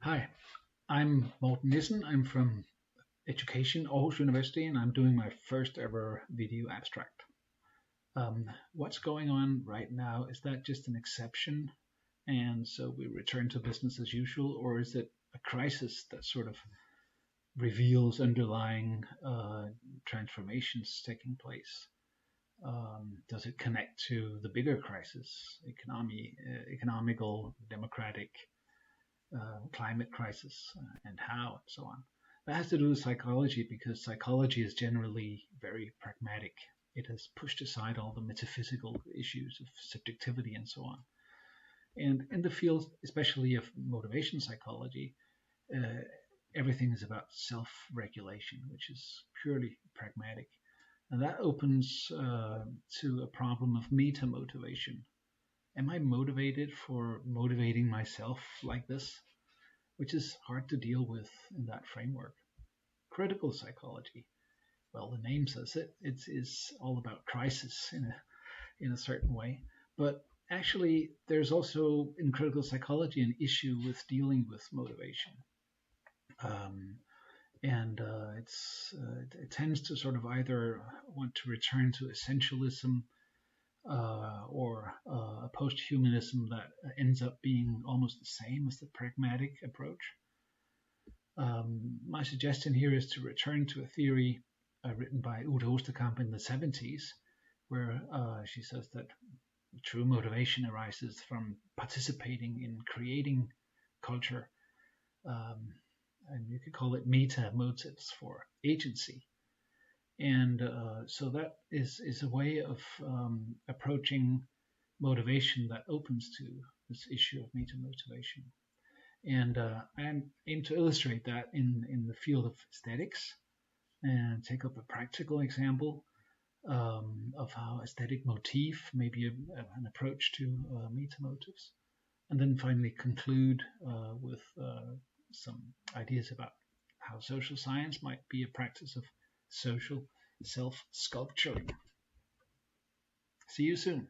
Hi, I'm Morten Nissen. I'm from Education, Aarhus University, and I'm doing my first ever video abstract. What's going on right now, is that just an exception? And so we return to business as usual, or is it a crisis that sort of reveals underlying transformations taking place? Does it connect to the bigger crisis, economical, democratic, climate crisis, and how, and so on. That has to do with psychology because psychology is generally very pragmatic. It has pushed aside all the metaphysical issues of subjectivity and so on. And in the field, especially of motivation psychology, uh, everything is about self-regulation, which is purely pragmatic. And that opens to a problem of meta motivation. Am I motivated for motivating myself like this? Which is hard to deal with in that framework. Critical psychology, well, the name says it, it is all about crisis in a certain way. But actually, there's also in critical psychology an issue with dealing with motivation. Um, it tends to sort of either want to return to essentialism or a post-humanism that ends up being almost the same as the pragmatic approach. My suggestion here is to return to a theory written by Uta Osterkamp in the 70s, where she says that true motivation arises from participating in creating culture, um, and you could call it meta motives for agency. And so that is a way of approaching motivation that opens to this issue of meta motivation. And I aim to illustrate that in the field of aesthetics and take up a practical example of how aesthetic motif may be an approach to meta motives. And then finally conclude with some ideas about how social science might be a practice of social self-sculpturing. See you soon.